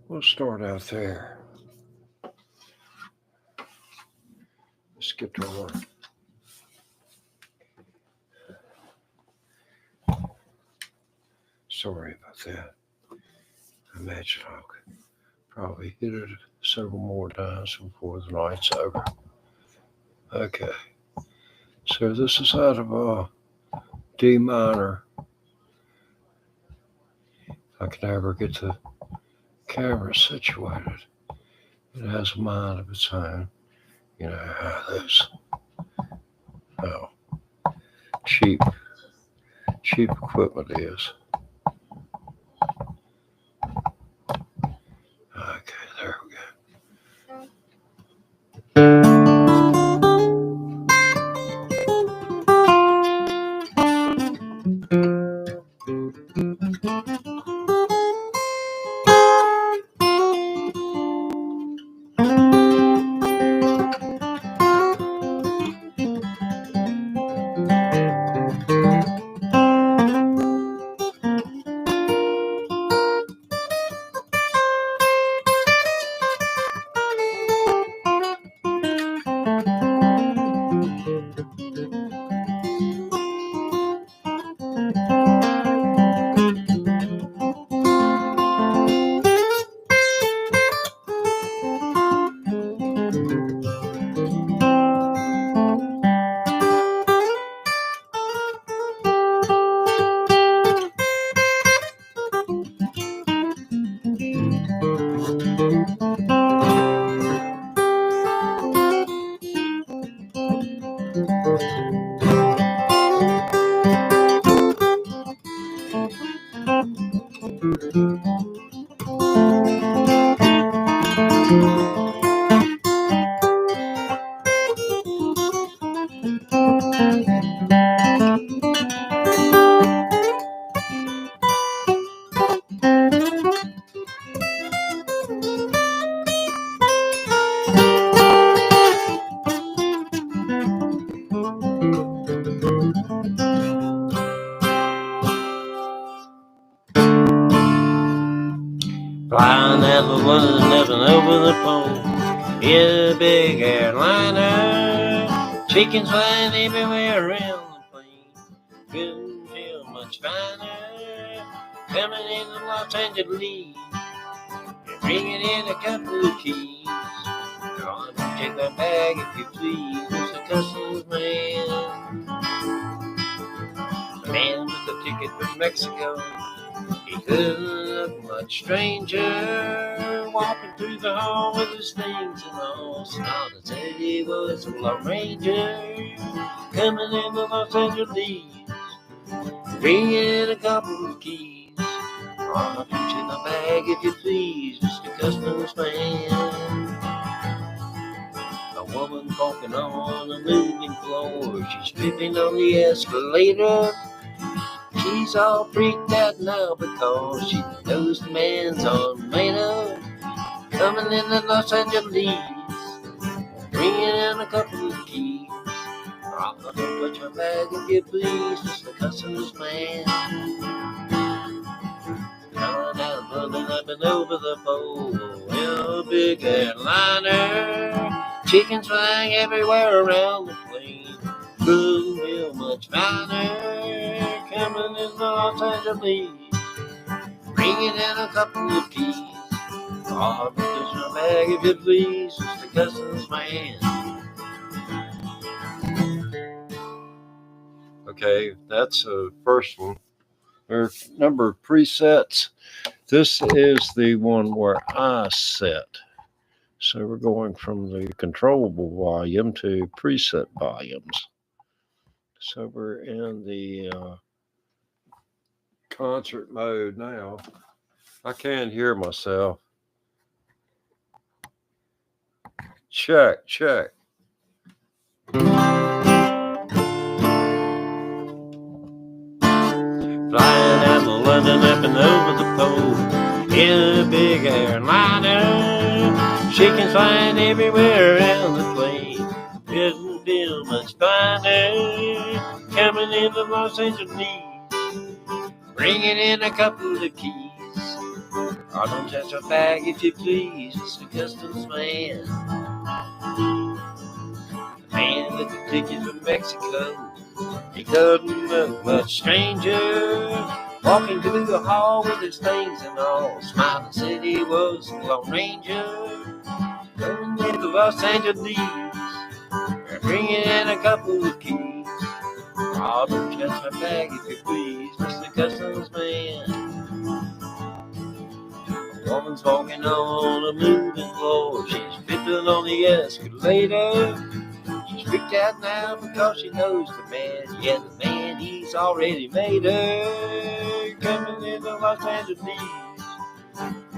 We'll start out there. Skip over. Sorry about that. I imagine I'll probably hit it several more times before the night's over. Okay. So this is out of D minor. If I can ever get the camera situated. It has a mind of its own. You know how those cheap equipment is. Okay, there we go. Flying out of London, living over the pole in a big airliner. Chickens flying everywhere around the plane. Couldn't feel much finer. Coming into Los Angeles, bringing in a couple of keys. Go on and check that bag if you please. It's a customs man. The man with the ticket from Mexico. He couldn't look much stranger, walking through the hall with his things and all. Smiled and said he was a Lone Ranger, coming into Los Angeles, bringing a couple of keys. Oh, put you in the bag if you please, Mr. Customs Man. A woman walking on the moving floor, she's tripping on the escalator. She's all freaked out now because she knows the man's on Maino, coming into Los Angeles, bringing in a couple of keys. I'm gonna put your bag if you please, Mr. Customs Man. Coming out of London, up and over the pole in a big airliner. Chickens flying everywhere around the plane. Couldn't feel much finer. Coming in Los Angeles, bringing in a couple of keys. Oh, put your bag if you please, Mr. Customs Man. Okay, that's the first one. There's a number of presets. This is the one where I set. So we're going from the controllable volume to preset volumes. So we're in the concert mode now. I can't hear myself. Check. Flying out of London, up and over the pole in a big airliner. Chickens flying everywhere around the plane. Couldn't feel much finer. Coming into Los Angeles, bringing in a couple of keys. Oh, don't touch a bag if you please, Mr. Customs man. The man with the ticket from Mexico, he couldn't look much stranger. Walking through the hall with his things and all, smiling said he was a Lone Ranger. Coming into Los Angeles, bringing in a couple of keys. Oh, don't touch my bag if you please, Mr. Customs man. A woman's walking on a moving floor, she's flipping on the escalator. She's freaked out now because she knows the man. Yeah, the man, he's already made her. Coming into Los Angeles,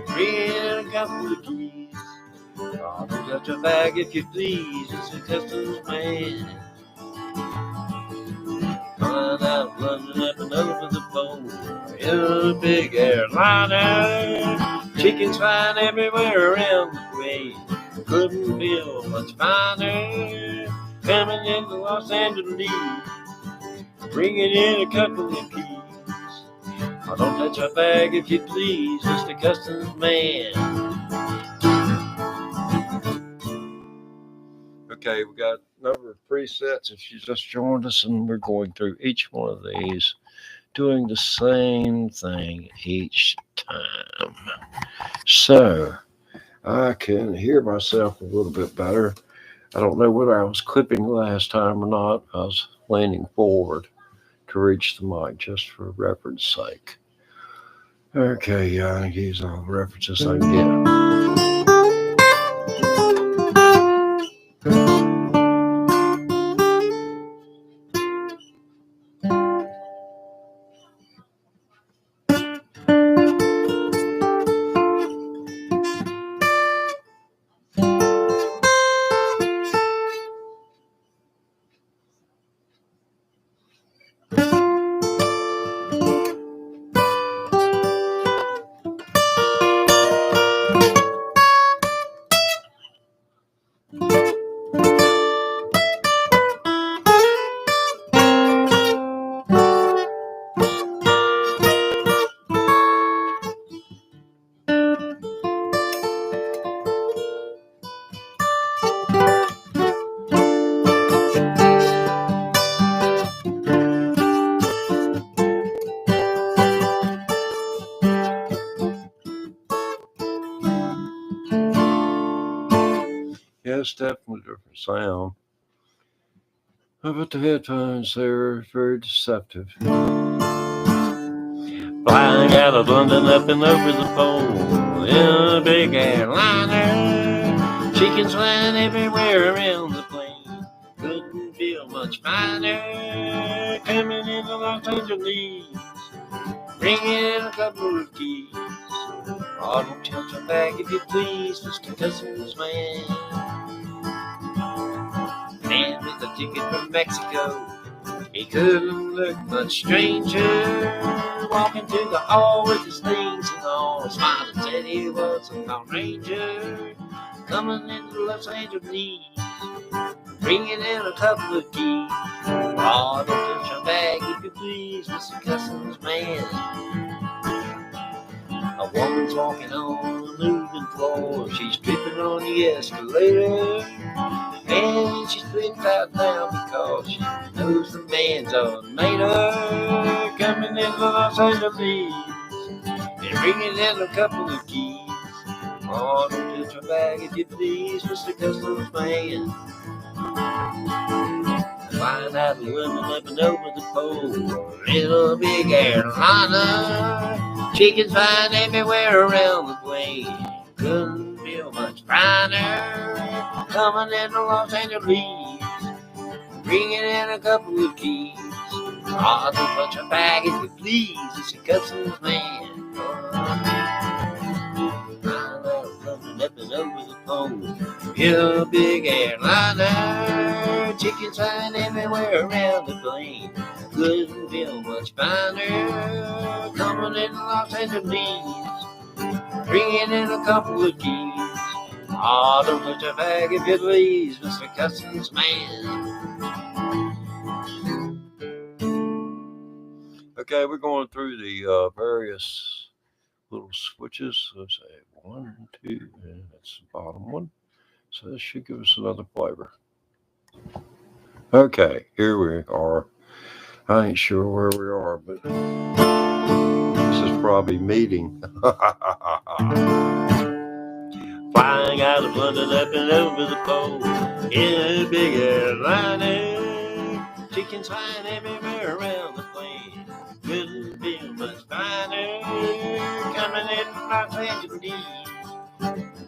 bringing in a couple of keys. Oh, don't touch a bag if you please, it's a customs man. Flying out of London up and over the pole in a big airliner. Chickens flying everywhere around the way. Couldn't feel much finer. Coming into Los Angeles, bringing in a couple of keys. Oh, don't touch a bag if you please, Mr. Customs man. Okay, we got a number of presets if you just joined us, and we're going through each one of these, doing the same thing each time. So I can hear myself a little bit better. I don't know whether I was clipping last time or not. I was leaning forward to reach the mic just for reference sake. Okay, I use all the references I can get. Yeah, it's definitely a different sound. But the headphones, they're very deceptive. Flying out of London up and over the pole in a big airliner. Chickens flying everywhere around the plane. Couldn't feel much finer. Coming into Los Angeles, bringing in a couple of keys. Oh, don't touch a bag if you please, Mr. Customs man. Man with a ticket from Mexico, he couldn't look much stranger. Walking through the hall with his things and all, smiling said he was a Lone Ranger. Coming into Los Angeles, bringing in a couple of keys. Oh, don't touch a bag if you please, Mr. Customs man. A woman's walking on a moving floor, she's tripping on the escalator. And she's freaked out now because she knows the man's made her. Coming into Los Angeles, and bringing in a couple of keys. Oh, don't touch a bag if you please, Mr. Customs man. Flying out of London up and over the pole, in a big airliner. Chickens flying everywhere around the plane. Couldn't feel much finer. Coming into Los Angeles, bringing in a couple of keys. Oh, don't touch a bag if you please, it's a Customs man. Flying out of London up and over the pole, in a big airliner. Chickens flying everywhere around the plane. Couldn't feel much finer. Coming into Los Angeles, bringing in a couple of keys. Oh, don't touch a bag if you please, Mr. Customs man. Okay, we're going through the various little switches. So say 1 and 2, and that's the bottom one. So this should give us another flavor. Okay, here we are. I ain't sure where we are, but this is probably meeting. Flying out of London up and over the pole in a big airliner. Chickens flying everywhere around the plane. Couldn't feel much finer. Coming in from Los Angeles,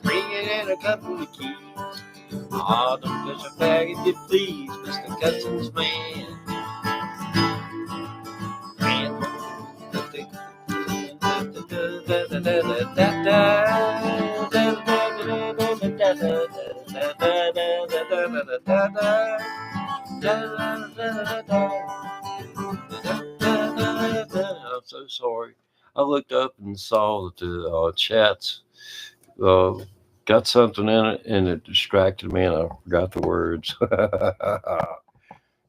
bringing in a couple of keys. Oh, don't touch a bag if you please, Mr. Customs Man. I'm so sorry. I looked up and saw that the chats got something in it, and it distracted me, and I forgot the words.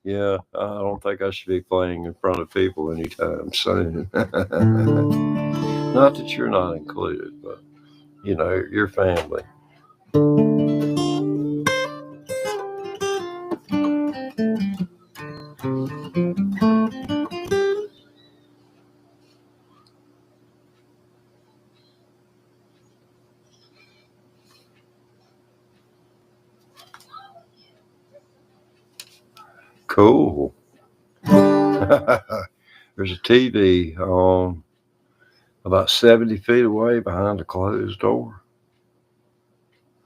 Yeah, I don't think I should be playing in front of people anytime soon. Not that you're not included, but you know, your family. Cool. There's a TV about 70 feet away behind a closed door.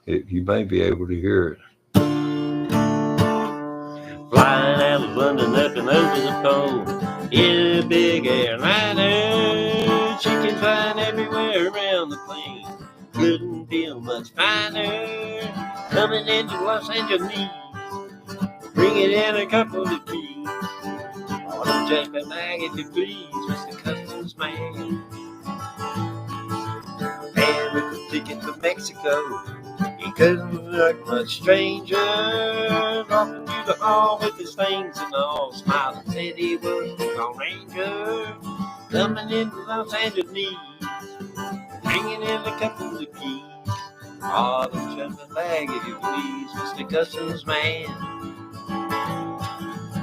You may be able to hear it. Flying out of London up and over the pole in a big airliner. Chickens flying everywhere around the plane. Couldn't feel much finer. Coming into Los Angeles, bringing in a couple of keys. Oh, don't judge my bag if you please, Mr. Customs Man. American ticket to Mexico. He couldn't look much stranger. Walking through the hall with his things and all, smiling, said he was the Lone Ranger. Coming into Los Angeles, bringing in a couple of keys. Oh, don't jump the bag if you please, Mr. Customs Man.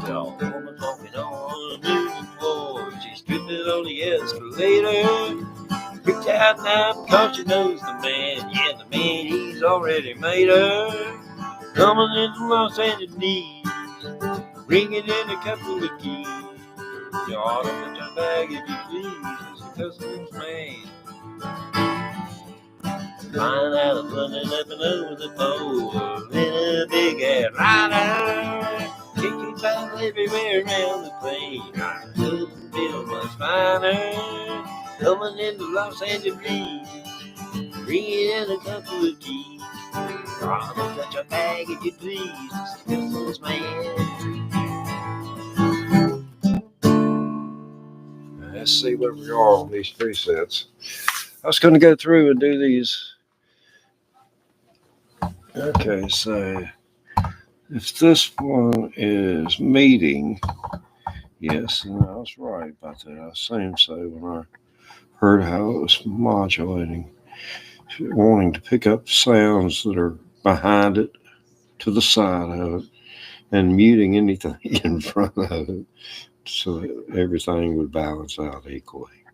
The old woman walking on the music floor. She's dripping on the escalator. Freaked out now because she knows the man. Yeah, the man, he's already made her. Coming into Los Angeles, bringing in a couple of keys. You ought to put your bag if you please, Mr. Customs Man. Flying out of London up and over the pole in a big airliner. Kicking flying everywhere around the plane. I couldn't feel much finer. Coming into Los Angeles, bringing in a couple of keys. Oh, don't touch your bag if you please, Mr. Customs Man. Let's see where we are on these presets. I was going to go through and do these. Okay, so if this one is meeting, yes, and I was right about that. I assumed so when I heard how it was modulating, wanting to pick up sounds that are behind it, to the side of it, and muting anything in front of it so that everything would balance out equally.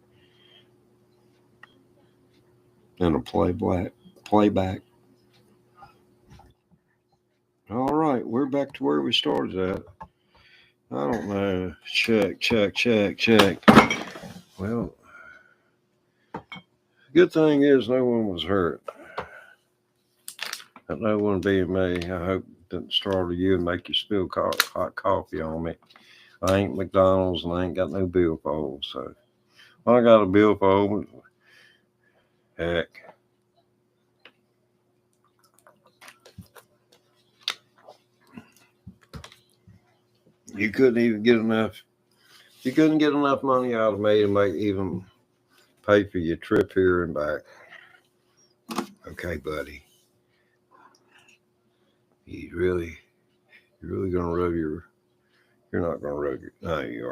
And a playback. All right, we're back to where we started at. I don't know. Check. Well, good thing is no one was hurt. And no one being me. I hope it didn't startle you and make you spill hot coffee on me. I ain't McDonald's and I ain't got no billfold. So I got a billfold. Heck. You couldn't even get enough. You couldn't get enough money out of me to make even pay for your trip here and back. Okay, buddy. You really gonna rub your? You're not gonna rub your. No, you are.